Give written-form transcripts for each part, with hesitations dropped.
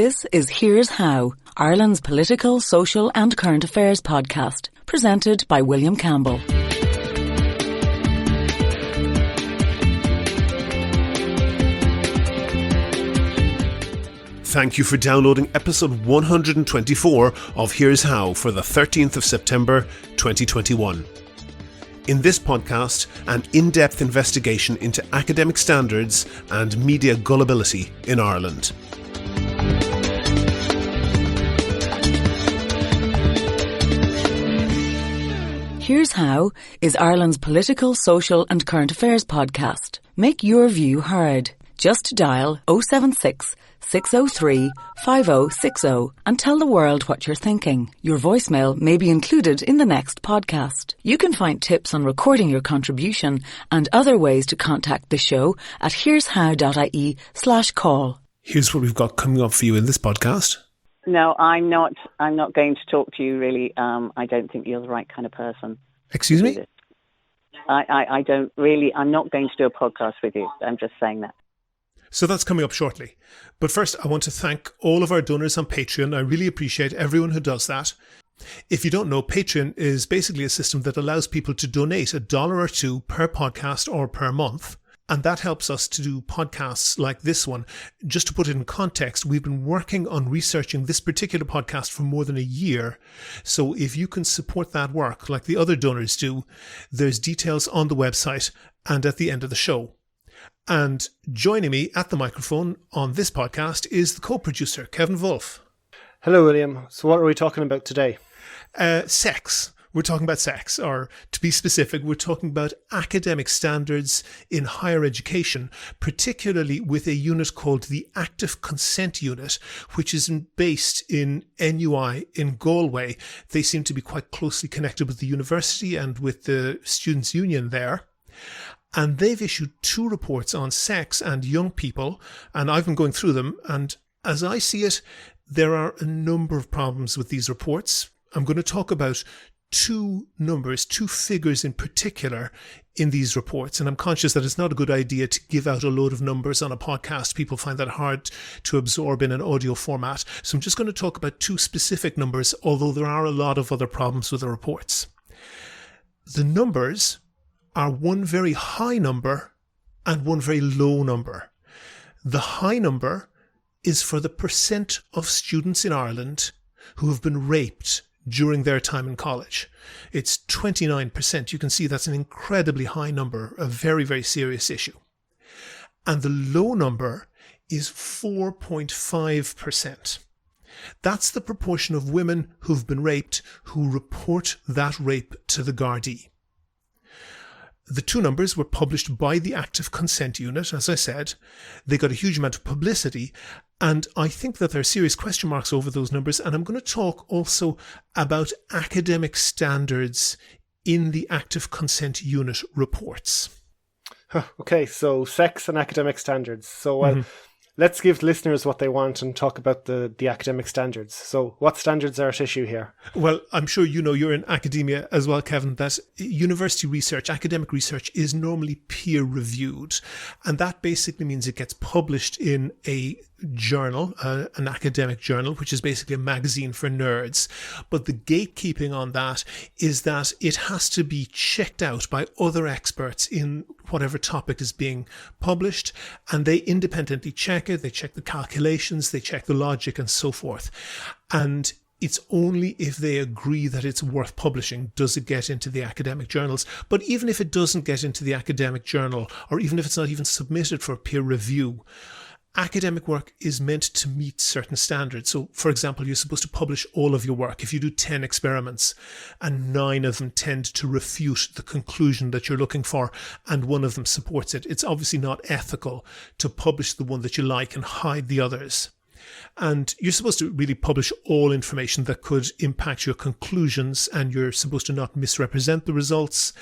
This is Here's How, Ireland's political, social and current affairs podcast, presented by William Campbell. Thank you for downloading episode 124 of Here's How for the 13th of September 2021. In this podcast, an in-depth investigation into academic standards and media gullibility in Ireland. Here's How is Ireland's political, social and current affairs podcast. Make your view heard. Just dial 076 603 5060 and tell the world what you're thinking. Your voicemail may be included in the next podcast. You can find tips on recording your contribution and other ways to contact the show at here'show.ie/call. Here's what we've got coming up for you in this podcast. No, I'm not going to talk to you really. I don't think you're the right kind of person. Excuse me? I don't really, I'm not going to do a podcast with you. I'm just saying that. So that's coming up shortly. But first, I want to thank all of our donors on Patreon. I really appreciate everyone who does that. If you don't know, Patreon is basically a system that allows people to donate $1 or $2 per podcast or per month. And that helps us to do podcasts like this one. Just to put it in context, we've been working on researching this particular podcast for more than a year. So if you can support that work like the other donors do, there's details on the website and at the end of the show. And joining me at the microphone on this podcast is the co-producer, Kevin Wolf. Hello, William. So what are we talking about today? Sex. We're talking about sex, or to be specific, we're talking about academic standards in higher education, particularly with a unit called the Active Consent Unit, which is based in NUI in Galway. They seem to be quite closely connected with the university and with the Students' Union there. And they've issued 2 reports on sex and young people, and I've been going through them. And as I see it, there are a number of problems with these reports. I'm going to talk about 2 figures in particular in these reports. And I'm conscious that it's not a good idea to give out a load of numbers on a podcast. People find that hard to absorb in an audio format. So I'm just going to talk about 2 specific numbers, although there are a lot of other problems with the reports. The numbers are one very high number and one very low number. The high number is for the percent of students in Ireland who have been raped during their time in college. It's 29%. You can see that's an incredibly high number, a very, very serious issue. And the low number is 4.5%. That's the proportion of women who've been raped who report that rape to the Gardaí. The 2 numbers were published by the Active Consent Unit, as I said. They got a huge amount of publicity, and I think that there are serious question marks over those numbers, and I'm going to talk also about academic standards in the Active Consent Unit reports. Okay, so sex and academic standards. So let's give listeners what they want and talk about the academic standards. So what standards are at issue here? Well, I'm sure you know, you're in academia as well, Kevin, that university research, academic research is normally peer reviewed. And that basically means it gets published in a journal, an academic journal, which is basically a magazine for nerds. But the gatekeeping on that is that it has to be checked out by other experts in whatever topic is being published, and they independently check it. They check the calculations, they check the logic and so forth. And it's only if they agree that it's worth publishing does it get into the academic journals. But even if it doesn't get into the academic journal, or even if it's not even submitted for peer review, academic work is meant to meet certain standards. So, for example, you're supposed to publish all of your work. If you do 10 experiments and 9 of them tend to refute the conclusion that you're looking for and 1 of them supports it, it's obviously not ethical to publish the one that you like and hide the others. And you're supposed to really publish all information that could impact your conclusions, and you're supposed to not misrepresent the results.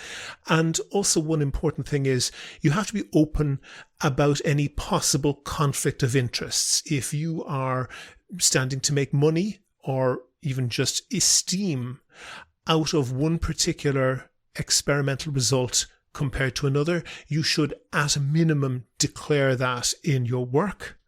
And also one important thing is you have to be open about any possible conflict of interests. If you are standing to make money or even just esteem out of one particular experimental result compared to another, you should at a minimum declare that in your work.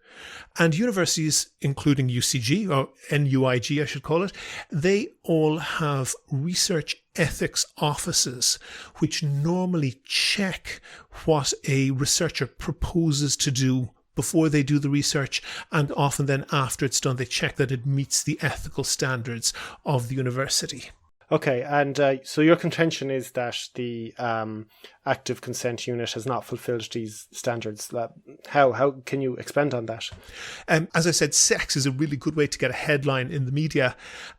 And universities, including UCG, or NUIG I should call it, they all have research ethics offices which normally check what a researcher proposes to do before they do the research, and often then after it's done, they check that it meets the ethical standards of the university. Okay, and so your contention is that the active consent unit has not fulfilled these standards. How can you expand on that? As I said, sex is a really good way to get a headline in the media,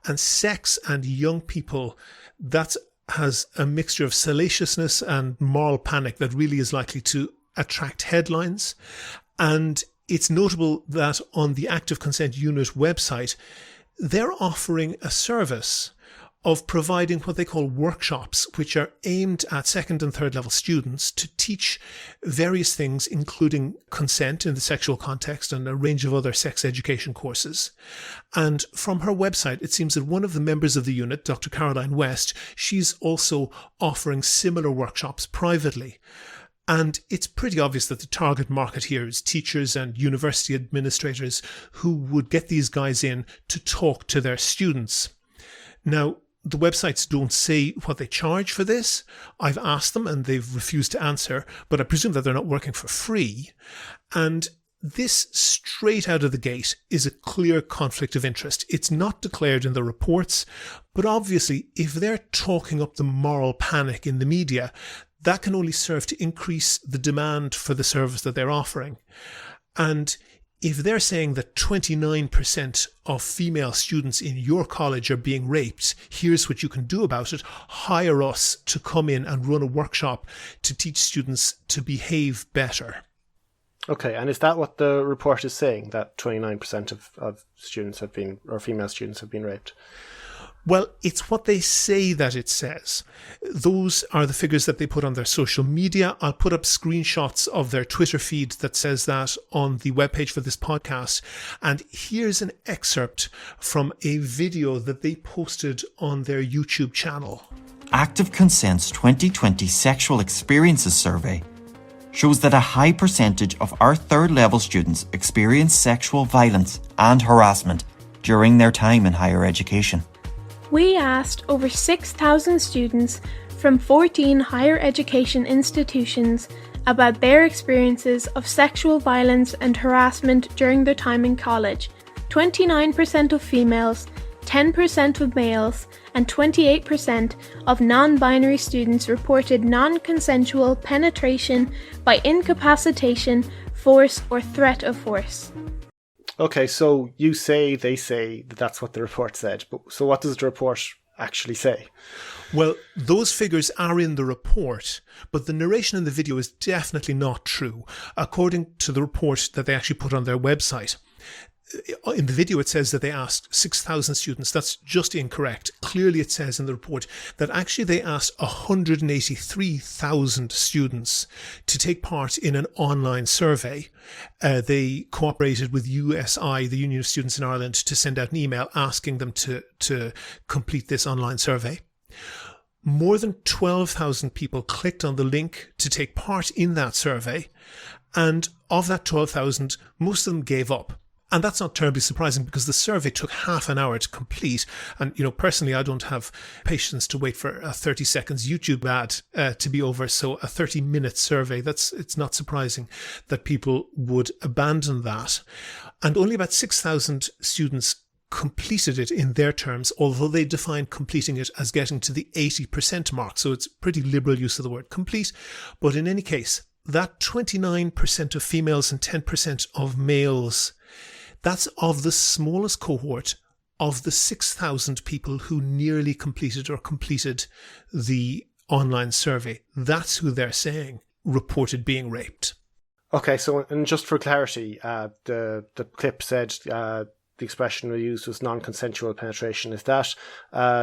and sex and young people, that has a mixture of salaciousness and moral panic that really is likely to attract headlines. And it's notable that on the Active Consent Unit website, they're offering a service of providing what they call workshops, which are aimed at second and third level students to teach various things, including consent in the sexual context and a range of other sex education courses. And from her website, it seems that one of the members of the unit, Dr. Caroline West, she's also offering similar workshops privately. And it's pretty obvious that the target market here is teachers and university administrators who would get these guys in to talk to their students. Now, the websites don't say what they charge for this. I've asked them and they've refused to answer, but I presume that they're not working for free. And this, straight out of the gate, is a clear conflict of interest. It's not declared in the reports, but obviously, if they're talking up the moral panic in the media, that can only serve to increase the demand for the service that they're offering. And if they're saying that 29% of female students in your college are being raped, here's what you can do about it: hire us to come in and run a workshop to teach students to behave better. Okay, and is that what the report is saying, that 29% of students have been, or female students have been raped? Well, it's what they say that it says. Those are the figures that they put on their social media. I'll put up screenshots of their Twitter feed that says that on the webpage for this podcast. And here's an excerpt from a video that they posted on their YouTube channel. Active Consent's 2020 Sexual Experiences Survey shows that a high percentage of our third level students experience sexual violence and harassment during their time in higher education. We asked over 6,000 students from 14 higher education institutions about their experiences of sexual violence and harassment during their time in college. 29% of females, 10% of males, and 28% of non-binary students reported non-consensual penetration by incapacitation, force, or threat of force. Okay, so you say, they say that that's what the report said. But so what does the report actually say? Well, those figures are in the report, but the narration in the video is definitely not true, according to the report that they actually put on their website. In the video, it says that they asked 6,000 students. That's just incorrect. Clearly, it says in the report that actually they asked 183,000 students to take part in an online survey. They cooperated with USI, the Union of Students in Ireland, to send out an email asking them to complete this online survey. More than 12,000 people clicked on the link to take part in that survey. And of that 12,000, most of them gave up. And that's not terribly surprising because the survey took half an hour to complete. And, personally, I don't have patience to wait for a 30 seconds YouTube ad to be over. So a 30-minute survey, it's not surprising that people would abandon that. And only about 6,000 students completed it in their terms, although they defined completing it as getting to the 80% mark. So it's pretty liberal use of the word complete. But in any case, that 29% of females and 10% of males, that's of the smallest cohort of the 6,000 people who nearly completed the online survey. That's who they're saying reported being raped. Okay, so and just for clarity, the clip said the expression we used was non-consensual penetration. Is that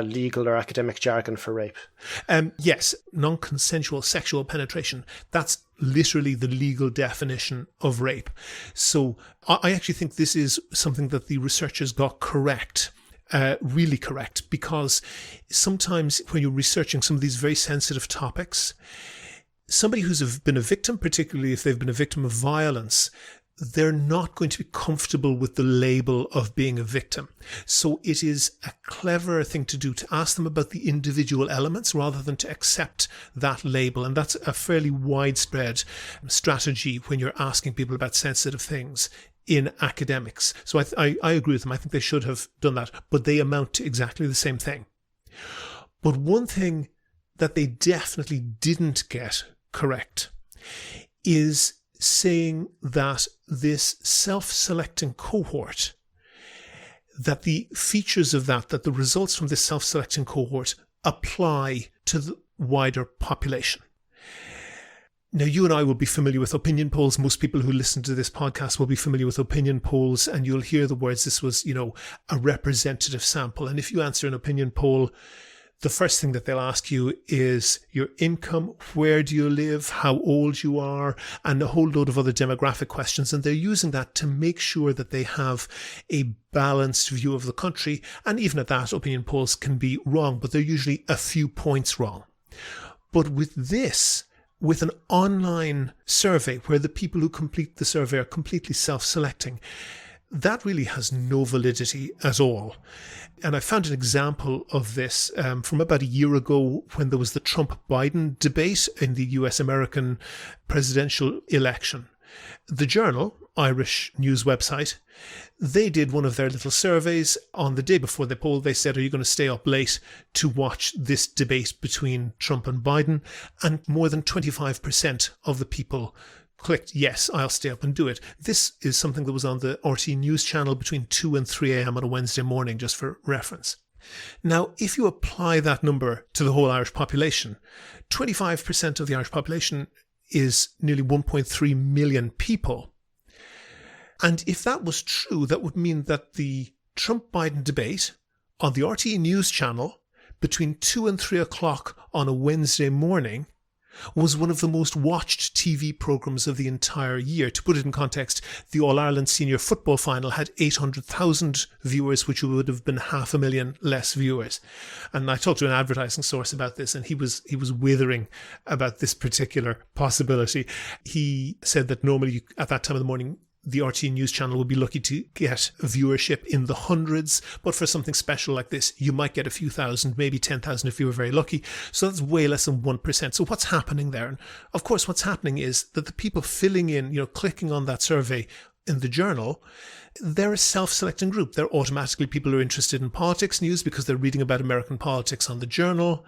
legal or academic jargon for rape? Yes, non-consensual sexual penetration. That's literally the legal definition of rape. So I actually think this is something that the researchers got correct. Really correct, because sometimes when you're researching some of these very sensitive topics, somebody who's been a victim, particularly if they've been a victim of violence, they're not going to be comfortable with the label of being a victim. So it is a clever thing to do to ask them about the individual elements rather than to accept that label. And that's a fairly widespread strategy when you're asking people about sensitive things in academics. So I agree with them. I think they should have done that, but they amount to exactly the same thing. But one thing that they definitely didn't get correct is saying that this self-selecting cohort, that the features of that the results from this self-selecting cohort apply to the wider population. Now, you and I will be familiar with opinion polls. Most people who listen to this podcast will be familiar with opinion polls, and you'll hear the words, this was, a representative sample. And if you answer an opinion poll, the first thing that they'll ask you is your income, where do you live, how old you are, and a whole load of other demographic questions. And they're using that to make sure that they have a balanced view of the country. And even at that, opinion polls can be wrong, but they're usually a few points wrong. But with this, with an online survey where the people who complete the survey are completely self-selecting, that really has no validity at all. And I found an example of this from about a year ago when there was the Trump-Biden debate in the US-American presidential election. The Journal, Irish news website, they did one of their little surveys on the day before the poll. They said, are you going to stay up late to watch this debate between Trump and Biden? And more than 25% of the people clicked, yes, I'll stay up and do it. This is something that was on the RT News channel between 2 and 3 a.m. on a Wednesday morning, just for reference. Now, if you apply that number to the whole Irish population, 25% of the Irish population is nearly 1.3 million people. And if that was true, that would mean that the Trump-Biden debate on the RT News channel between 2 and 3 o'clock on a Wednesday morning was one of the most watched TV programmes of the entire year. To put it in context, the All-Ireland Senior Football Final had 800,000 viewers, which would have been 500,000 less viewers. And I talked to an advertising source about this, and he was withering about this particular possibility. He said that normally at that time of the morning, the RT News channel would be lucky to get viewership in the hundreds, but for something special like this, you might get a few thousand, maybe 10,000 if you were very lucky. So that's way less than 1%. So what's happening there? And of course, what's happening is that the people filling in, clicking on that survey in the Journal, they're a self-selecting group. They're automatically people who are interested in politics news because they're reading about American politics on the Journal.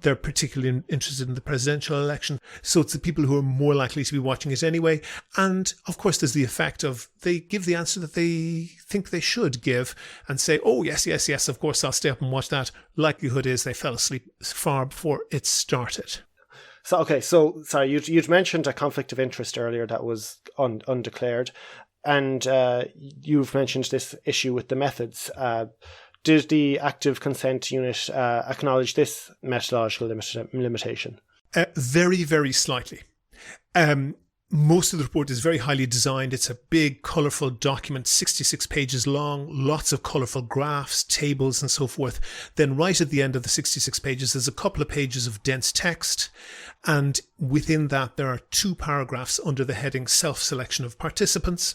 They're particularly interested in the presidential election. So it's the people who are more likely to be watching it anyway. And of course, there's the effect of they give the answer that they think they should give and say, oh, yes, of course, I'll stay up and watch that. Likelihood is they fell asleep far before it started. So sorry, you'd mentioned a conflict of interest earlier that was undeclared. And you've mentioned this issue with the methods. Did the Active Consent Unit acknowledge this methodological limitation? Very, very slightly. Most of the report is very highly designed. It's a big, colourful document, 66 pages long, lots of colourful graphs, tables and so forth. Then right at the end of the 66 pages, there's a couple of pages of dense text. And within that, there are 2 paragraphs under the heading Self-Selection of Participants.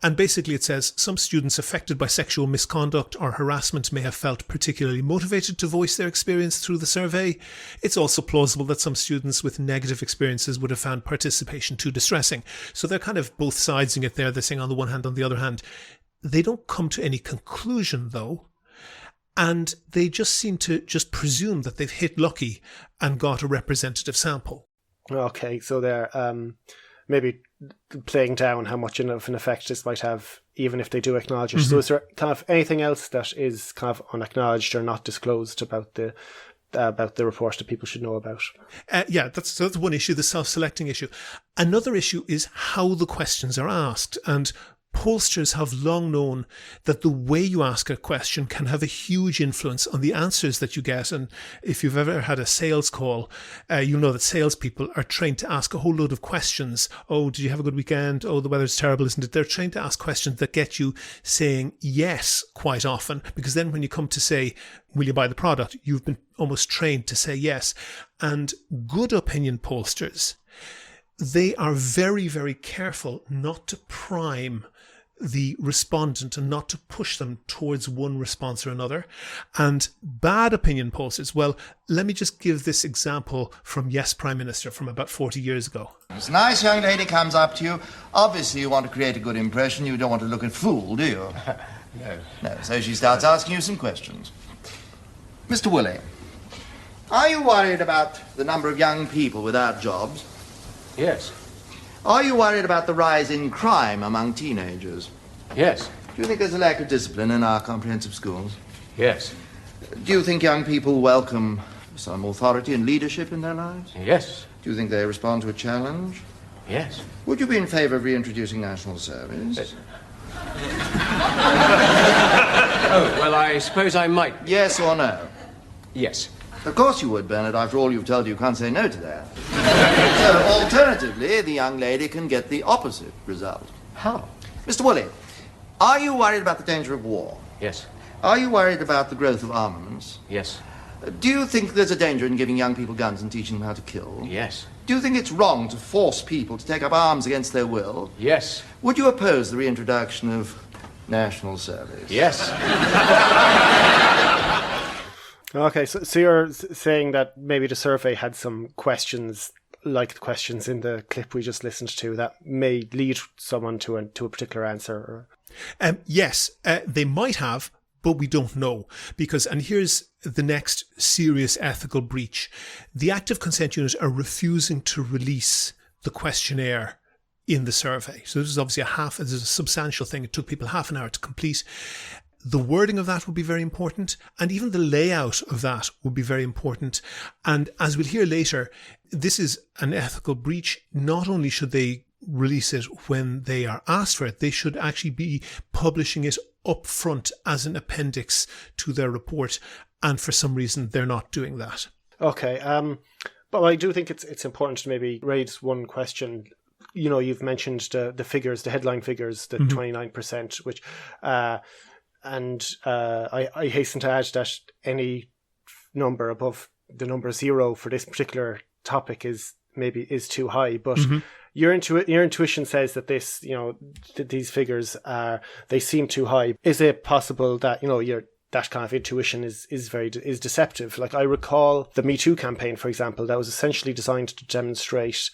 And basically it says, some students affected by sexual misconduct or harassment may have felt particularly motivated to voice their experience through the survey. It's also plausible that some students with negative experiences would have found participation too distressing. So they're kind of both sidesing it there. They're saying on the one hand, on the other hand. They don't come to any conclusion, though. And they just seem to just presume that they've hit lucky and got a representative sample. Okay, so they're maybe playing down how much of an effect this might have, even if they do acknowledge it. Mm-hmm. So is there kind of anything else that is kind of unacknowledged or not disclosed about the report that people should know about? That's one issue, the self-selecting issue. Another issue is how the questions are asked. And pollsters have long known that the way you ask a question can have a huge influence on the answers that you get. And if you've ever had a sales call, you'll know that salespeople are trained to ask a whole load of questions. Oh, did you have a good weekend? Oh, the weather's terrible, isn't it? They're trained to ask questions that get you saying yes quite often, because then when you come to say, will you buy the product? You've been almost trained to say yes. And good opinion pollsters, they are very, very careful not to prime the respondent and not to push them towards one response or another. And bad opinion pollsters, well, let me just give this example from Yes Prime Minister from about 40 years ago. This nice young lady comes up to you. Obviously you want to create a good impression. You don't want to look a fool, do you? No. So she starts asking you some questions. Mr. Woolley, are you worried about the number of young people without jobs? Yes. Are you worried about the rise in crime among teenagers? Yes. Do you think there's a lack of discipline in our comprehensive schools? Yes. Do you think young people welcome some authority and leadership in their lives? Yes. Do you think they respond to a challenge? Yes. Would you be in favour of reintroducing national service? Yes. Oh, well, I suppose I might. Yes or no? Yes. Of course you would, Bernard. After all you've told you can't say no to that. So, alternatively, the young lady can get the opposite result. How? Mr. Woolley, are you worried about the danger of war? Yes. Are you worried about the growth of armaments? Yes. Do you think there's a danger in giving young people guns and teaching them how to kill? Yes. Do you think it's wrong to force people to take up arms against their will? Yes. Would you oppose the reintroduction of national service? Yes. Okay, so you're saying that maybe the survey had some questions, like the questions in the clip we just listened to, that may lead someone to a particular answer? Yes, they might have, but we don't know. Because, and here's the next serious ethical breach. The Active Consent Unit are refusing to release the questionnaire in the survey. So this is obviously this is a substantial thing. It took people half an hour to complete. The wording of that would be very important, and even the layout of that would be very important. And as we'll hear later, this is an ethical breach. Not only should they release it when they are asked for it, they should actually be publishing it up front as an appendix to their report. And for some reason, they're not doing that. Okay, but I do think it's important to maybe raise one question. You know, you've mentioned the figures, the headline figures, the 29%, which... And I hasten to add that any number above the number 0 for this particular topic is too high. But your intuition says that this, these figures they seem too high. Is it possible that that kind of intuition is deceptive? Like, I recall the Me Too campaign, for example, that was essentially designed to demonstrate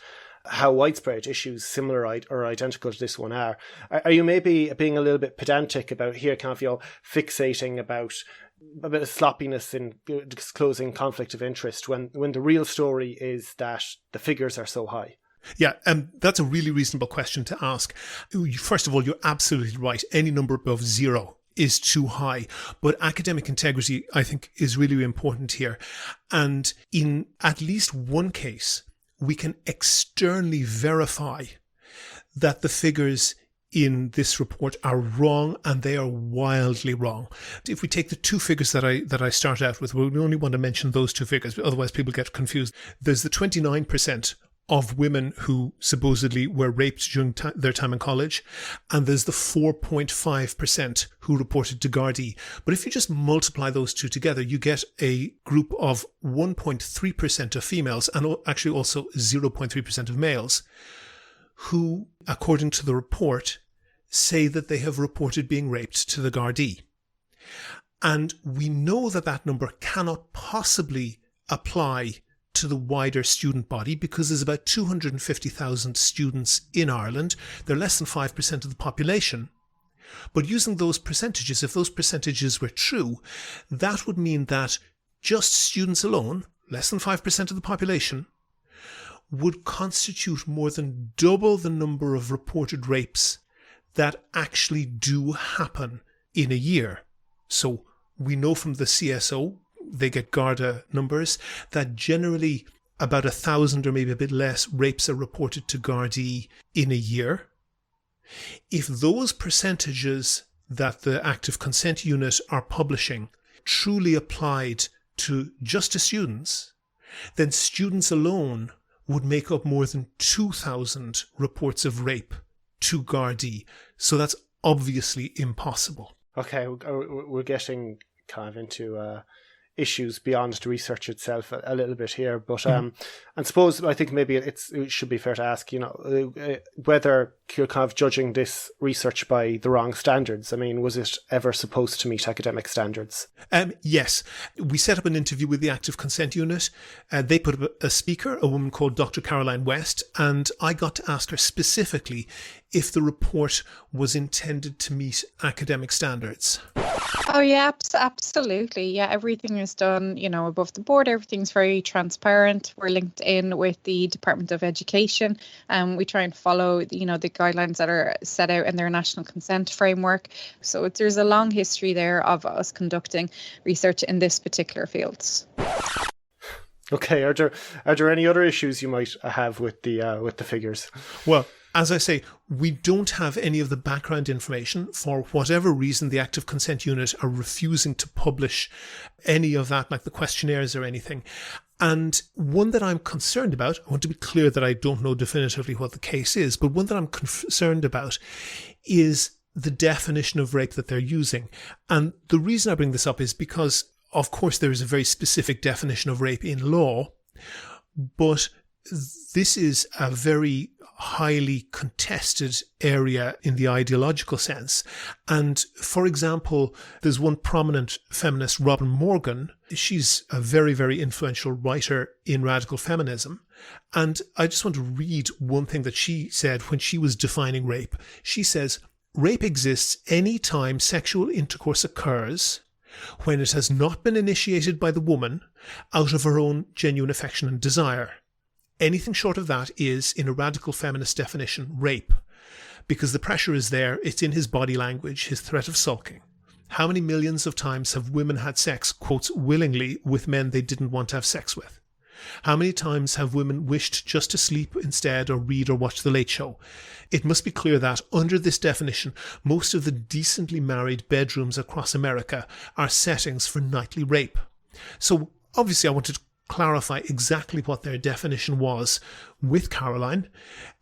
how widespread issues similar or identical to this one are. Are you maybe being a little bit pedantic about here, kind of, fixating about a bit of sloppiness in disclosing conflict of interest when the real story is that the figures are so high? Yeah, that's a really reasonable question to ask. First of all, you're absolutely right. Any number above 0 is too high. But academic integrity, I think, is really important here. And in at least one case, we can externally verify that the figures in this report are wrong, and they are wildly wrong. If we take the two figures that I start out with, we only want to mention those two figures, otherwise people get confused. There's the 29% of women who supposedly were raped during their time in college, and there's the 4.5% who reported to Gardaí. But if you just multiply those two together, you get a group of 1.3% of females, and actually also 0.3% of males, who, according to the report, say that they have reported being raped to the Gardaí. And we know that that number cannot possibly apply to the wider student body, because there's about 250,000 students in Ireland. They're less than 5% of the population. But using those percentages, if those percentages were true, that would mean that just students alone, less than 5% of the population, would constitute more than double the number of reported rapes that actually do happen in a year. So we know from the CSO, they get Garda numbers, that generally about 1,000 or maybe a bit less rapes are reported to Gardaí in a year. If those percentages that the Active Consent Unit are publishing truly applied to just to students, then students alone would make up more than 2,000 reports of rape to Gardaí. So that's obviously impossible. Okay, we're getting kind of into issues beyond the research itself a little bit here, but and suppose I think maybe it should be fair to ask, whether you're kind of judging this research by the wrong standards. I mean, was it ever supposed to meet academic standards? Yes, we set up an interview with the Active Consent Unit. They put up a speaker, a woman called Dr. Caroline West, and I got to ask her specifically if the report was intended to meet academic standards. Oh yeah, absolutely. Yeah, everything is done, above the board. Everything's very transparent. We're linked in with the Department of Education, and we try and follow, the guidelines that are set out in their national consent framework. So there's a long history there of us conducting research in this particular field. Okay, are there any other issues you might have with the figures? Well, as I say, we don't have any of the background information. For whatever reason, the Active Consent Unit are refusing to publish any of that, like the questionnaires or anything. And one that I'm concerned about, I want to be clear that I don't know definitively what the case is, but one that I'm concerned about is the definition of rape that they're using. And the reason I bring this up is because, of course, there is a very specific definition of rape in law, but this is a very highly contested area in the ideological sense. And for example, there's one prominent feminist, Robin Morgan. She's a very, very influential writer in radical feminism. And I just want to read one thing that she said when she was defining rape. She says, "Rape exists any time sexual intercourse occurs when it has not been initiated by the woman out of her own genuine affection and desire. Anything short of that is, in a radical feminist definition, rape. Because the pressure is there, it's in his body language, his threat of sulking. How many millions of times have women had sex, quotes, willingly with men they didn't want to have sex with? How many times have women wished just to sleep instead or read or watch The Late Show? It must be clear that, under this definition, most of the decently married bedrooms across America are settings for nightly rape." So, obviously, I wanted to clarify exactly what their definition was with Caroline.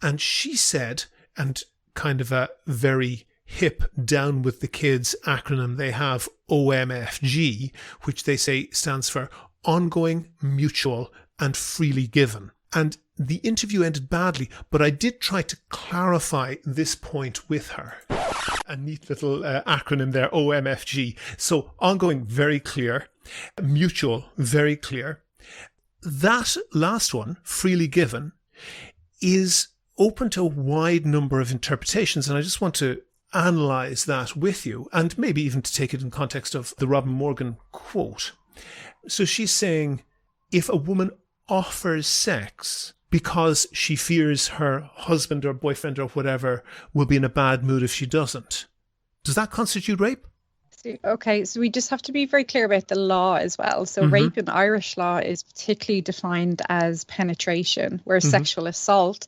And she said, and kind of a very hip down with the kids acronym they have, OMFG, which they say stands for ongoing, mutual, and freely given. And the interview ended badly, but I did try to clarify this point with her. A neat little acronym there, OMFG. So ongoing, very clear. Mutual, very clear. That last one, freely given, is open to a wide number of interpretations, and I just want to analyse that with you, and maybe even to take it in context of the Robin Morgan quote. So she's saying, if a woman offers sex because she fears her husband or boyfriend or whatever will be in a bad mood if she doesn't, does that constitute rape? Okay, so we just have to be very clear about the law as well. So rape in Irish law is particularly defined as penetration, whereas sexual assault,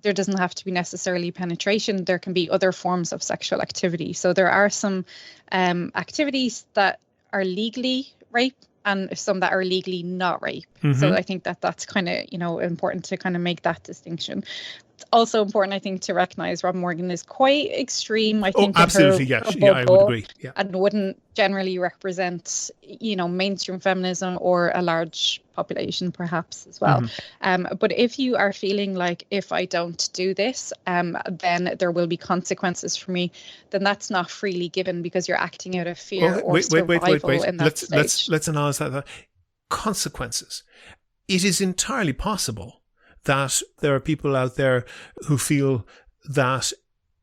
there doesn't have to be necessarily penetration. There can be other forms of sexual activity. So there are some activities that are legally rape and some that are legally not rape. So I think that that's kind of, important to kind of make that distinction. It's also important, I think, to recognise Robin Morgan is quite extreme, I think. Absolutely, yes. Yeah, I would agree. Yeah. And wouldn't generally represent, mainstream feminism or a large population, perhaps, as well. But if you are feeling like, if I don't do this, then there will be consequences for me, then that's not freely given because you're acting out of fear or survival in that stage. Let's analyse that. Consequences. It is entirely possible that there are people out there who feel that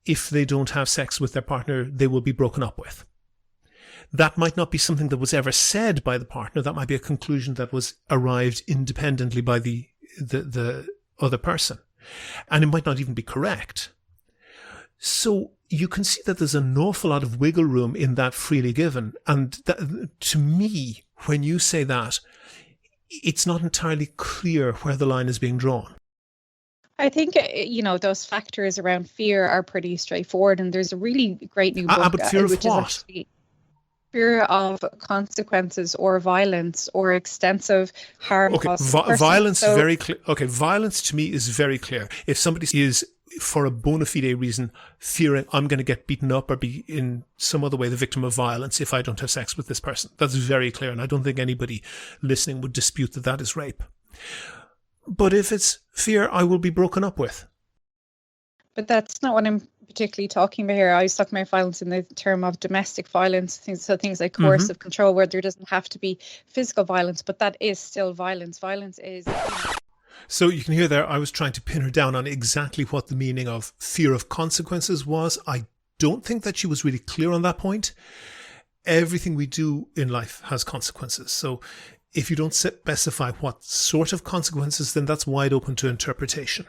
if they don't have sex with their partner, they will be broken up with. That might not be something that was ever said by the partner. That might be a conclusion that was arrived independently by the other person. And it might not even be correct. So you can see that there's an awful lot of wiggle room in that freely given. And that, to me, when you say that, it's not entirely clear where the line is being drawn. I think, those factors around fear are pretty straightforward. And there's a really great new book. But fear of what? Fear of consequences or violence or extensive harm. Okay, violence, very clear. Okay, violence to me is very clear. If somebody is for a bona fide reason, fearing I'm going to get beaten up or be in some other way the victim of violence if I don't have sex with this person. That's very clear, and I don't think anybody listening would dispute that that is rape. But if it's fear I will be broken up with. But that's not what I'm particularly talking about here. I was talking about violence in the term of domestic violence, things like coercive control, where there doesn't have to be physical violence, but that is still violence. Violence is... So you can hear there, I was trying to pin her down on exactly what the meaning of fear of consequences was. I don't think that she was really clear on that point. Everything we do in life has consequences. So if you don't specify what sort of consequences, then that's wide open to interpretation.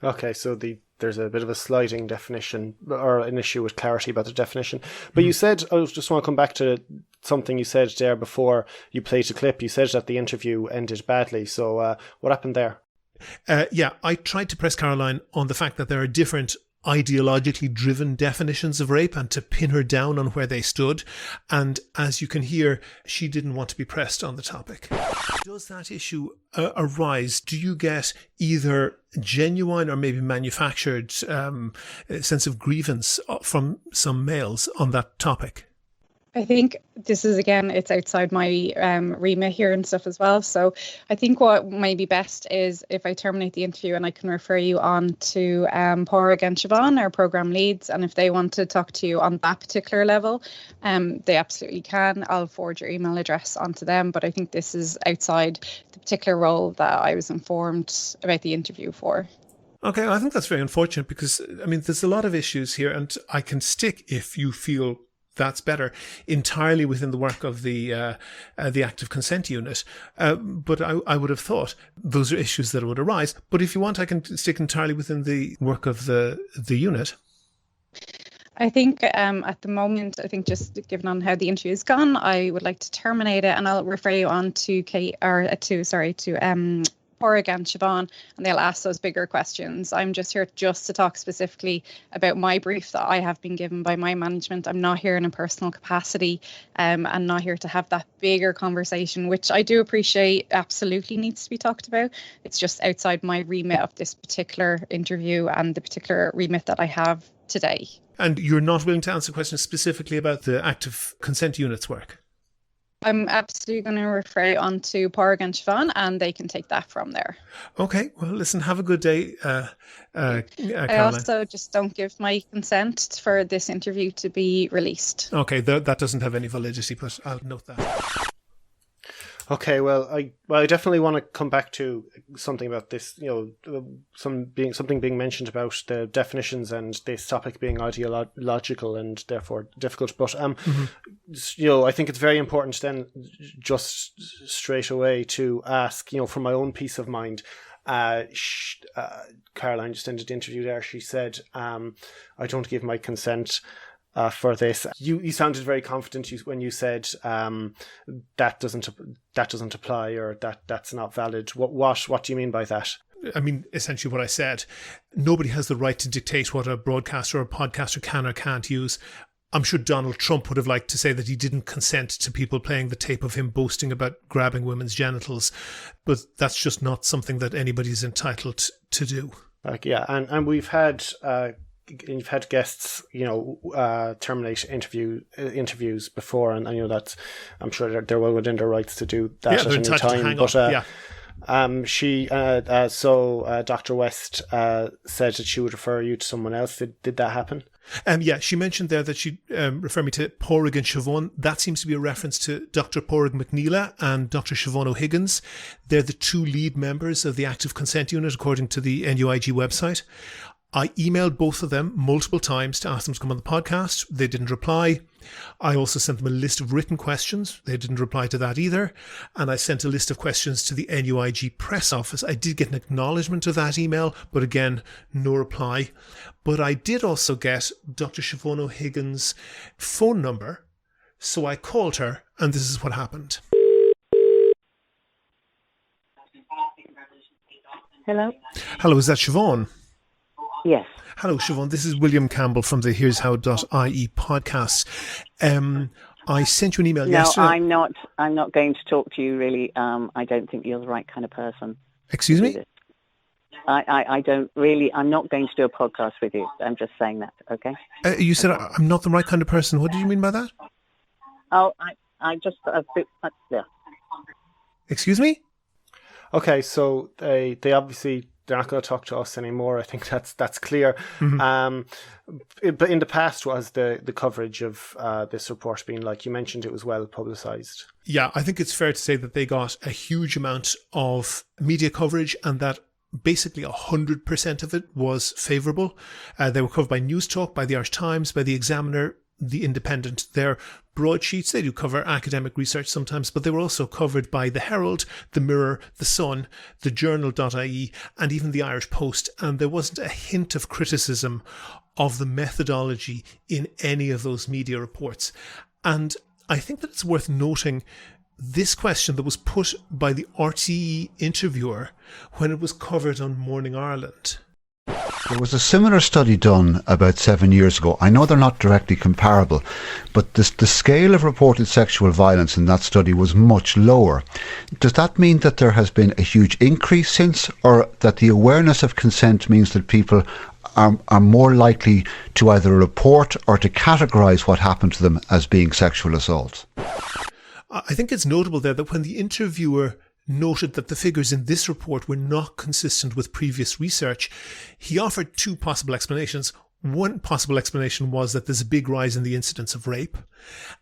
Okay, so there's a bit of a sliding definition or an issue with clarity about the definition. But you said, I just want to come back to something you said there before you played the clip. You said that the interview ended badly. So what happened there? I tried to press Caroline on the fact that there are different ideologically driven definitions of rape and to pin her down on where they stood. And as you can hear, she didn't want to be pressed on the topic. Does that issue arise? Do you get either genuine or maybe manufactured sense of grievance from some males on that topic? I think this is, again, it's outside my remit here and stuff as well. So I think what might be best is if I terminate the interview and I can refer you on to Pádraig and Siobhan, our programme leads. And if they want to talk to you on that particular level, they absolutely can. I'll forward your email address onto them. But I think this is outside the particular role that I was informed about the interview for. Okay, I think that's very unfortunate because, I mean, there's a lot of issues here and I can stick, if you feel that's better, entirely within the work of the active consent unit. But I would have thought those are issues that would arise. But if you want, I can stick entirely within the work of the unit. I think at the moment, I think just given on how the interview has gone, I would like to terminate it, and I'll refer you on to Pádraig and Siobhan, and they'll ask those bigger questions. I'm just here to talk specifically about my brief that I have been given by my management. I'm not here in a personal capacity and not here to have that bigger conversation, which I do appreciate absolutely needs to be talked about. It's just outside my remit of this particular interview and the particular remit that I have today. And you're not willing to answer questions specifically about the active consent unit's work? I'm absolutely going to refer you on to Pádraig and Siobhan, and they can take that from there. Okay. Well, listen, have a good day, Caroline. I also just don't give my consent for this interview to be released. Okay, that doesn't have any validity, but I'll note that. Okay, well, I definitely want to come back to something about this, something being mentioned about the definitions and this topic being ideological and therefore difficult. But, I think it's very important then just straight away to ask, for my own peace of mind, Caroline just ended the interview there. She said, I don't give my consent for this. You sounded very confident when you said that doesn't apply or that's not valid. What do you mean by that? I mean, essentially what I said. Nobody has the right to dictate what a broadcaster or a podcaster can or can't use. I'm sure Donald Trump would have liked to say that he didn't consent to people playing the tape of him boasting about grabbing women's genitals, but that's just not something that anybody's entitled to do. And we've had you've had guests, terminate interviews before, and that I'm sure they're well within their rights to do that at any time. But Dr. West said that she would refer you to someone else. Did that happen? She mentioned there that she'd refer me to Pádraig and Siobhan. That seems to be a reference to Dr. Pádraig McNeela and Dr. Siobhan O'Higgins. They're the two lead members of the Active Consent Unit, according to the NUIG website. I emailed both of them multiple times to ask them to come on the podcast. They didn't reply. I also sent them a list of written questions. They didn't reply to that either. And I sent a list of questions to the NUIG press office. I did get an acknowledgement of that email, but again, no reply. But I did also get Dr. Siobhan O'Higgins' phone number. So I called her, and this is what happened. Hello? Hello, is that Siobhan? Yes. Hello, Siobhan. This is William Campbell from the Here's How.ie podcast. I sent you an email yesterday. No, I'm not going to talk to you, really. I don't think you're the right kind of person. Excuse me? I don't really, I'm not going to do a podcast with you. I'm just saying that, okay? You said I'm not the right kind of person. What did you mean by that? Oh, yeah. Excuse me? Okay, so they obviously, they're not going to talk to us anymore. I think that's clear. Mm-hmm. But in the past, was the coverage of this report being, like you mentioned, it was well publicised? Yeah, I think it's fair to say that they got a huge amount of media coverage, and that basically 100% of it was favourable. They were covered by News Talk, by the Irish Times, by the Examiner, the Independent. They're broadsheets. They do cover academic research sometimes, but they were also covered by the Herald, the Mirror, the Sun, the Journal.ie, and even the Irish Post. And there wasn't a hint of criticism of the methodology in any of those media reports. And I think that it's worth noting this question that was put by the RTE interviewer when it was covered on Morning Ireland. There was a similar study done about 7 years ago. I know they're not directly comparable, but the scale of reported sexual violence in that study was much lower. Does that mean that there has been a huge increase since, or that the awareness of consent means that people are more likely to either report or to categorise what happened to them as being sexual assaults? I think it's notable there that when the interviewer noted that the figures in this report were not consistent with previous research, he offered two possible explanations. One possible explanation was that there's a big rise in the incidence of rape,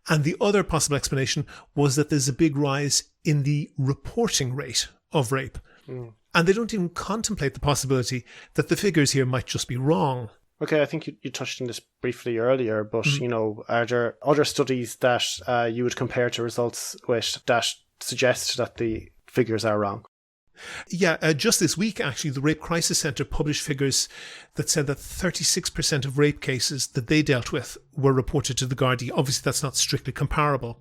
and the other possible explanation was that there's a big rise in the reporting rate of rape. And they don't even contemplate the possibility that the figures here might just be wrong. Okay, I think you touched on this briefly earlier, but, you know, are there other studies that you would compare to results with that suggest that the figures are wrong? Yeah, just this week, actually, the Rape Crisis Centre published figures that said that 36% of rape cases that they dealt with were reported to the Gardaí. Obviously, that's not strictly comparable.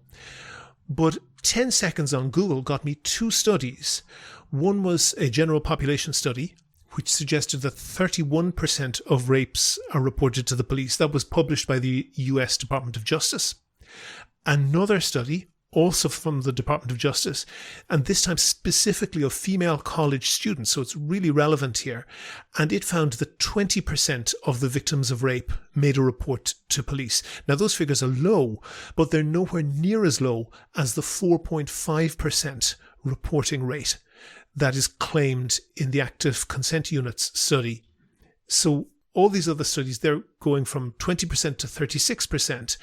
But 10 seconds on Google got me two studies. One was a general population study, which suggested that 31% of rapes are reported to the police. That was published by the US Department of Justice. Another study, also from the Department of Justice, and this time specifically of female college students, so it's really relevant here, and it found that 20% of the victims of rape made a report to police. Now, those figures are low, but they're nowhere near as low as the 4.5% reporting rate that is claimed in the active consent units study. So all these other studies, they're going from 20% to 36%.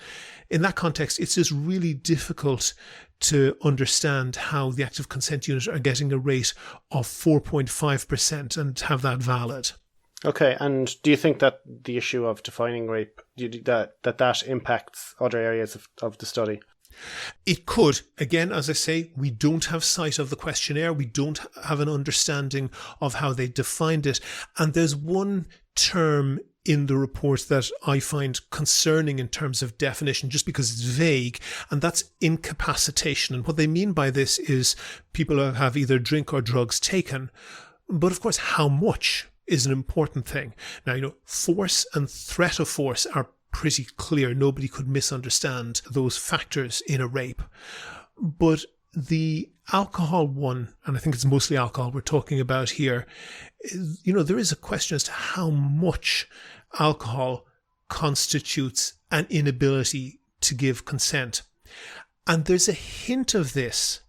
In that context, it's just really difficult to understand how the active consent unit are getting a rate of 4.5% and have that valid. Okay, and do you think that the issue of defining rape, that impacts other areas of the study? It could. Again, as I say, we don't have sight of the questionnaire. We don't have an understanding of how they defined it. And there's one term in the report that I find concerning in terms of definition, just because it's vague, and that's incapacitation. And what they mean by this is people who have either drink or drugs taken. But of course, how much is an important thing. Now, you know, force and threat of force are pretty clear. Nobody could misunderstand those factors in a rape. But the alcohol one, and I think it's mostly alcohol we're talking about here, you know, there is a question as to how much alcohol constitutes an inability to give consent. And there's a hint of this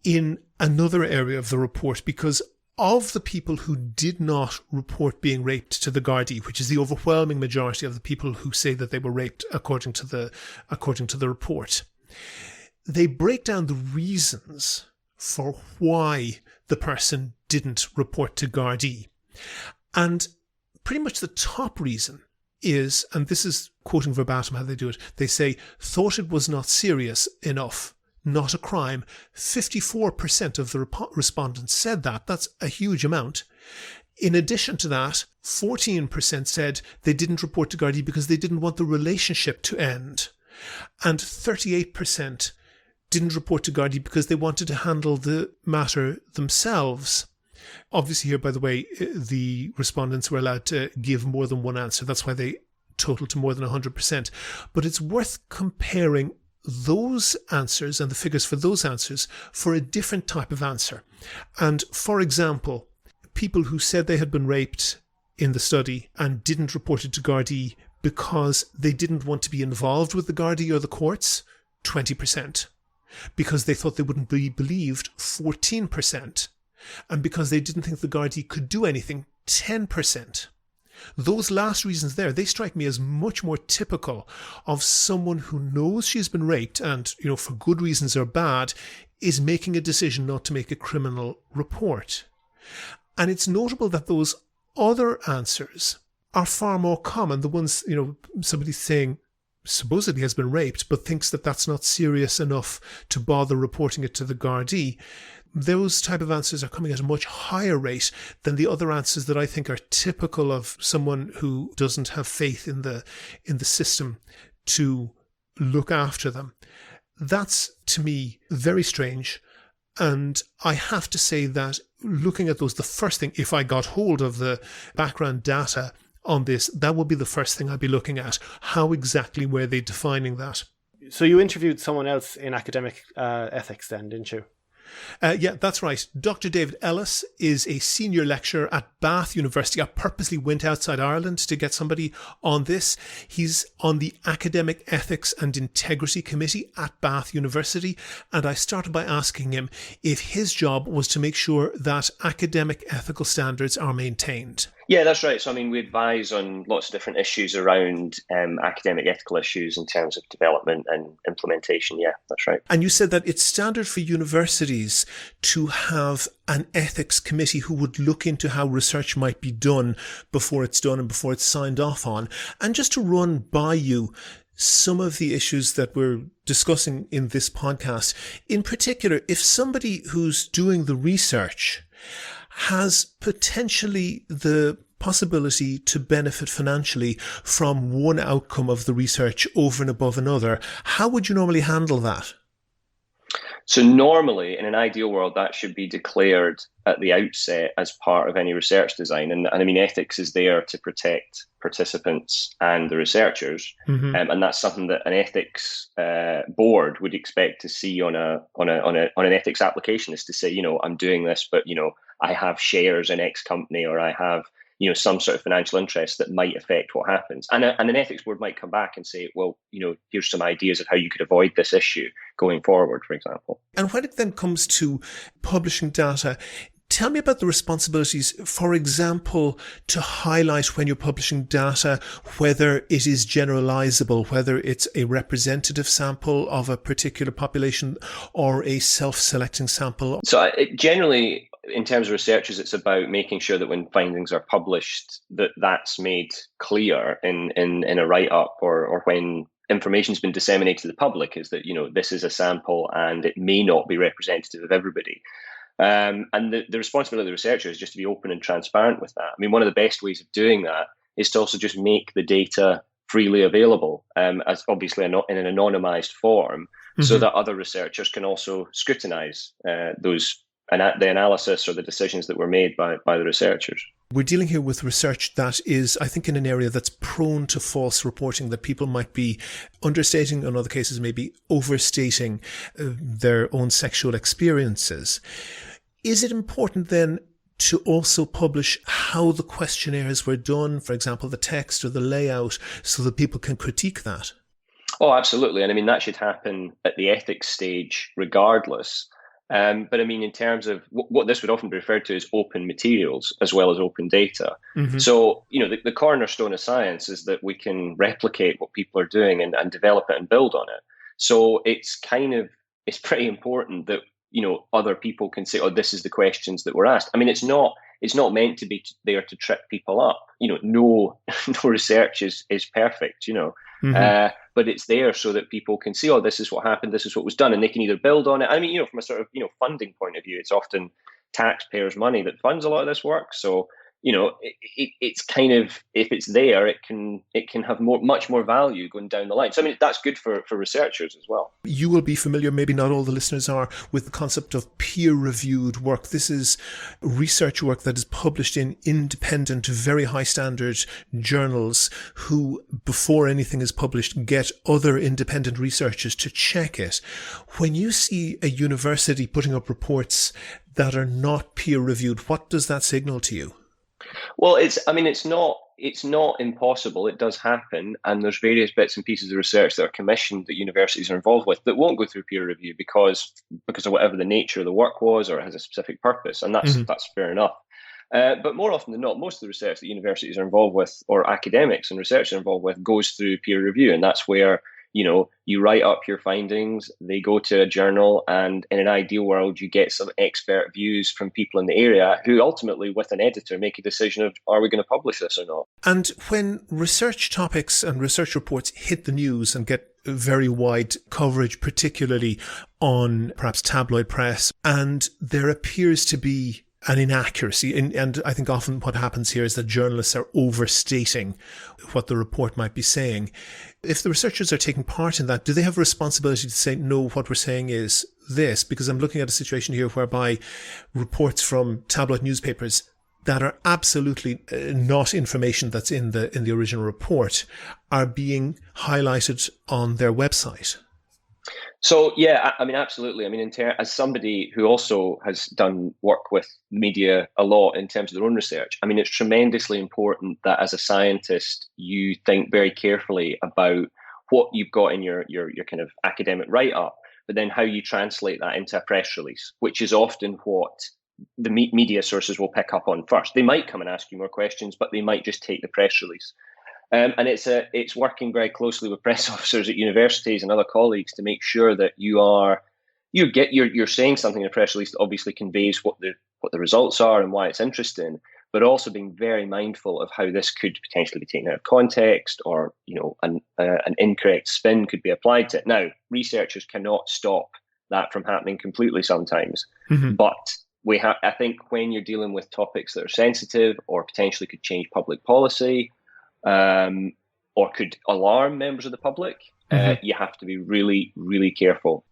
in another area of the report, because of the people who did not report being raped to the Gardaí, which is the overwhelming majority of the people who say that they were raped according to the report, they break down the reasons for why the person didn't report to Gardaí. And pretty much the top reason is, and this is quoting verbatim how they do it, they say, thought it was not serious enough, not a crime. 54% of the respondents said that. That's a huge amount. In addition to that, 14% said they didn't report to Gardaí because they didn't want the relationship to end. And 38% didn't report to Gardaí because they wanted to handle the matter themselves. Obviously here, by the way, the respondents were allowed to give more than one answer. That's why they total to more than 100%. But it's worth comparing those answers and the figures for those answers for a different type of answer. And for example, people who said they had been raped in the study and didn't report it to Gardaí because they didn't want to be involved with the Gardaí or the courts, 20%. Because they thought they wouldn't be believed, 14%. And because they didn't think the Gardaí could do anything, 10%. Those last reasons there, they strike me as much more typical of someone who knows she's been raped and, for good reasons or bad, is making a decision not to make a criminal report. And it's notable that those other answers are far more common. The ones, somebody saying supposedly has been raped but thinks that that's not serious enough to bother reporting it to the Gardaí. Those type of answers are coming at a much higher rate than the other answers that I think are typical of someone who doesn't have faith in the system to look after them. That's, to me, very strange. And I have to say that looking at those, the first thing, if I got hold of the background data on this, that would be the first thing I'd be looking at. How exactly were they defining that? So you interviewed someone else in academic ethics then, didn't you? Yeah, that's right. Dr. David Ellis is a senior lecturer at Bath University. I purposely went outside Ireland to get somebody on this. He's on the Academic Ethics and Integrity Committee at Bath University. And I started by asking him if his job was to make sure that academic ethical standards are maintained. Yeah, that's right. So, we advise on lots of different issues around academic ethical issues in terms of development and implementation. Yeah, that's right. And you said that it's standard for universities to have an ethics committee who would look into how research might be done before it's done and before it's signed off on. And just to run by you some of the issues that we're discussing in this podcast, in particular, if somebody who's doing the research has potentially the possibility to benefit financially from one outcome of the research over and above another, how would you normally handle that? So normally, in an ideal world, that should be declared at the outset as part of any research design. And ethics is there to protect participants and the researchers. Mm-hmm. And that's something that an ethics board would expect to see on an ethics application, is to say, I'm doing this, but, I have shares in X company, or I have, some sort of financial interest that might affect what happens. And an ethics board might come back and say, well, here's some ideas of how you could avoid this issue going forward, for example. And when it then comes to publishing data, tell me about the responsibilities, for example, to highlight when you're publishing data, whether it is generalizable, whether it's a representative sample of a particular population or a self-selecting sample. So generally, in terms of researchers, it's about making sure that when findings are published, that's made clear in a write-up or when information's been disseminated to the public, is that, this is a sample and it may not be representative of everybody. And the responsibility of the researcher is just to be open and transparent with that. One of the best ways of doing that is to also just make the data freely available, as obviously in an anonymized form, mm-hmm. so that other researchers can also scrutinize the analysis or the decisions that were made by the researchers. We're dealing here with research that is, I think, in an area that's prone to false reporting, that people might be understating, in other cases maybe overstating their own sexual experiences. Is it important then to also publish how the questionnaires were done, for example, the text or the layout, so that people can critique that? Oh, absolutely. And that should happen at the ethics stage regardless. But in terms of what this would often be referred to as open materials as well as open data. Mm-hmm. So, the cornerstone of science is that we can replicate what people are doing and develop it and build on it. So it's pretty important that, other people can say, oh, this is the questions that were asked. It's not meant to be there to trip people up. No research is perfect, Mm-hmm. But it's there so that people can see, oh, this is what happened, this is what was done, and they can either build on it. From a sort of, funding point of view, it's often taxpayers' money that funds a lot of this work. So, it's kind of, if it's there, it can have much more value going down the line. So I mean, that's good for researchers as well. You will be familiar, maybe not all the listeners are, with the concept of peer-reviewed work. This is research work that is published in independent, very high standard journals who, before anything is published, get other independent researchers to check it. When you see a university putting up reports that are not peer-reviewed, what does that signal to you? Well, it's not impossible. It does happen, and there's various bits and pieces of research that are commissioned that universities are involved with that won't go through peer review because of whatever the nature of the work was, or it has a specific purpose, and that's fair enough. But more often than not, most of the research that universities are involved with, or academics and researchers are involved with, goes through peer review, and that's where you write up your findings, they go to a journal, and in an ideal world, you get some expert views from people in the area who ultimately, with an editor, make a decision of, are we going to publish this or not? And when research topics and research reports hit the news and get very wide coverage, particularly on perhaps tabloid press, and there appears to be an inaccuracy. And I think often what happens here is that journalists are overstating what the report might be saying. If the researchers are taking part in that, do they have a responsibility to say, no, what we're saying is this? Because I'm looking at a situation here whereby reports from tabloid newspapers that are absolutely not information that's in the original report are being highlighted on their website. So, yeah, I mean, absolutely. I mean, as somebody who also has done work with media a lot in terms of their own research, I mean, it's tremendously important that as a scientist, you think very carefully about what you've got in your kind of academic write-up, but then how you translate that into a press release, which is often what the media sources will pick up on first. They might come and ask you more questions, but they might just take the press release. And it's working very closely with press officers at universities and other colleagues to make sure that you're saying something in a press release that obviously conveys what the results are and why it's interesting, but also being very mindful of how this could potentially be taken out of context, or an incorrect spin could be applied to it. Now, researchers cannot stop that from happening completely sometimes, but I think when you're dealing with topics that are sensitive or potentially could change public policy, or could alarm members of the public, you have to be really, really careful.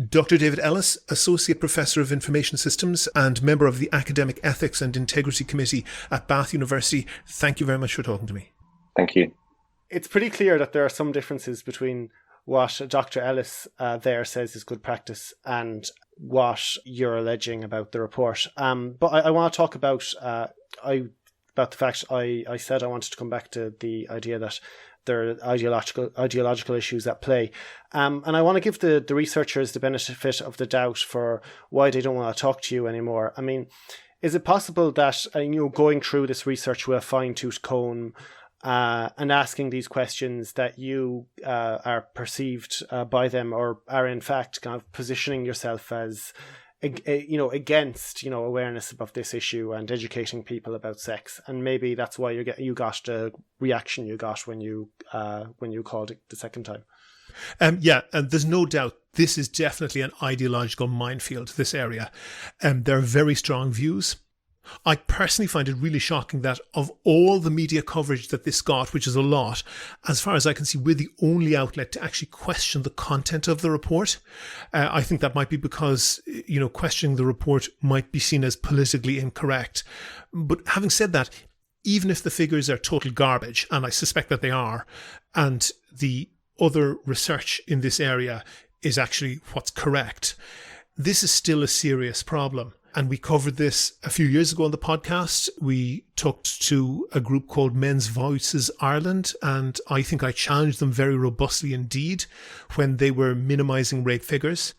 Dr. David Ellis, Associate Professor of Information Systems and member of the Academic Ethics and Integrity Committee at Bath University, thank you very much for talking to me. Thank you. It's pretty clear that there are some differences between what Dr. Ellis there says is good practice and what you're alleging about the report. But I want to talk about the fact I said I wanted to come back to the idea that there are ideological issues at play. And I want to give the researchers the benefit of the doubt for why they don't want to talk to you anymore. I mean, is it possible that going through this research with a fine-tooth comb and asking these questions that you are perceived by them, or are in fact kind of positioning yourself as against awareness of this issue and educating people about sex, and maybe that's why you got the reaction you got when you called it the second time? And there's no doubt this is definitely an ideological minefield, this area. There are very strong views. I personally find it really shocking that of all the media coverage that this got, which is a lot, as far as I can see, we're the only outlet to actually question the content of the report. I think that might be because, questioning the report might be seen as politically incorrect. But having said that, even if the figures are total garbage, and I suspect that they are, and the other research in this area is actually what's correct, this is still a serious problem. And we covered this a few years ago on the podcast. We talked to a group called Men's Voices Ireland, and I think I challenged them very robustly indeed when they were minimising rape figures.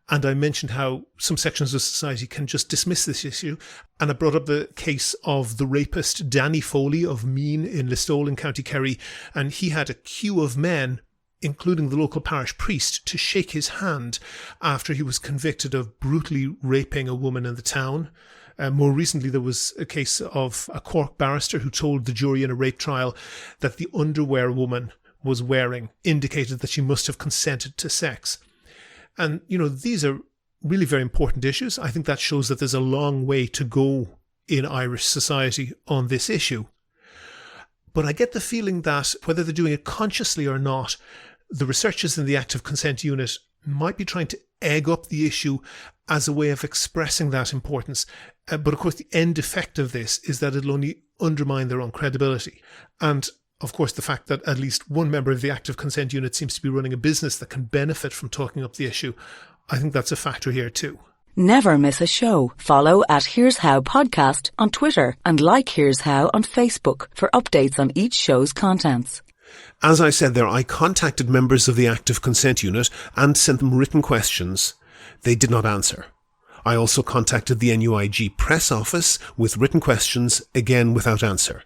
And I mentioned how some sections of society can just dismiss this issue. And I brought up the case of the rapist Danny Foley of Mean in Listowel in County Kerry, and he had a queue of men, including the local parish priest, to shake his hand after he was convicted of brutally raping a woman in the town. More recently, there was a case of a Cork barrister who told the jury in a rape trial that the underwear a woman was wearing indicated that she must have consented to sex. And, these are really very important issues. I think that shows that there's a long way to go in Irish society on this issue. But I get the feeling that whether they're doing it consciously or not, the researchers in the Active Consent Unit might be trying to egg up the issue as a way of expressing that importance. But of course, the end effect of this is that it'll only undermine their own credibility. And of course, the fact that at least one member of the Active Consent Unit seems to be running a business that can benefit from talking up the issue, I think that's a factor here too. Never miss a show. Follow at Here's How Podcast on Twitter and like Here's How on Facebook for updates on each show's contents. As I said there, I contacted members of the Active Consent Unit and sent them written questions. They did not answer. I also contacted the NUIG press office with written questions, again without answer.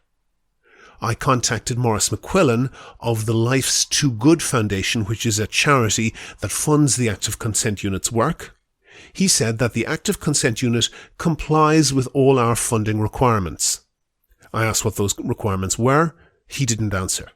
I contacted Maurice McQuillan of the Life's Too Good Foundation, which is a charity that funds the Active Consent Unit's work. He said that the Active Consent Unit complies with all our funding requirements. I asked what those requirements were. He didn't answer.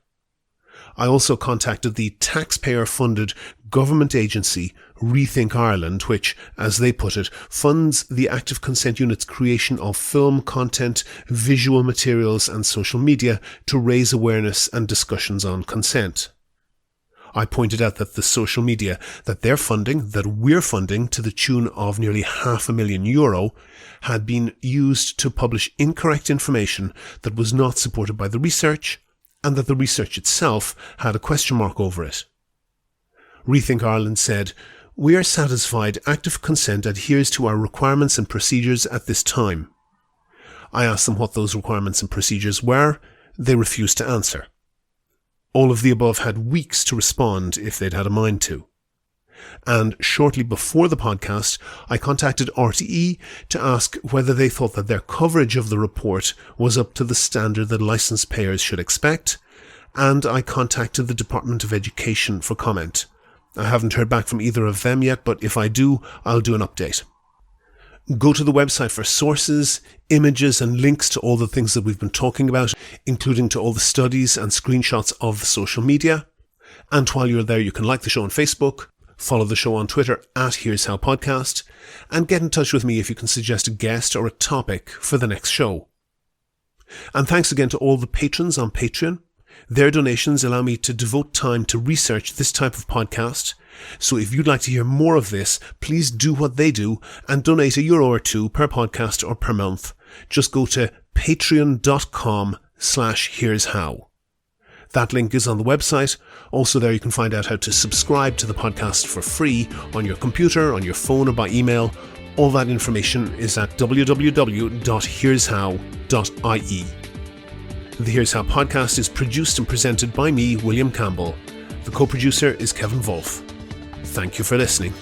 I also contacted the taxpayer-funded government agency Rethink Ireland, which, as they put it, funds the Active Consent Unit's creation of film content, visual materials and social media to raise awareness and discussions on consent. I pointed out that the social media that they're funding, that we're funding to the tune of nearly €500,000, had been used to publish incorrect information that was not supported by the research, and that the research itself had a question mark over it. Rethink Ireland said, "We are satisfied Active Consent adheres to our requirements and procedures at this time." I asked them what those requirements and procedures were. They refused to answer. All of the above had weeks to respond if they'd had a mind to. And shortly before the podcast, I contacted RTE to ask whether they thought that their coverage of the report was up to the standard that licence payers should expect, and I contacted the Department of Education for comment. I haven't heard back from either of them yet, but if I do, I'll do an update. Go to the website for sources, images and links to all the things that we've been talking about, including to all the studies and screenshots of the social media. And while you're there, you can like the show on Facebook, follow the show on Twitter at Here's How Podcast, and get in touch with me if you can suggest a guest or a topic for the next show. And thanks again to all the patrons on Patreon. Their donations allow me to devote time to research this type of podcast. So if you'd like to hear more of this, please do what they do and donate €1 or €2 per podcast or per month. Just go to patreon.com/here'show. That link is on the website. Also there you can find out how to subscribe to the podcast for free on your computer, on your phone or by email. All that information is at www.here'show.ie. The Here's How podcast is produced and presented by me, William Campbell. The co-producer is Kevin Wolf. Thank you for listening.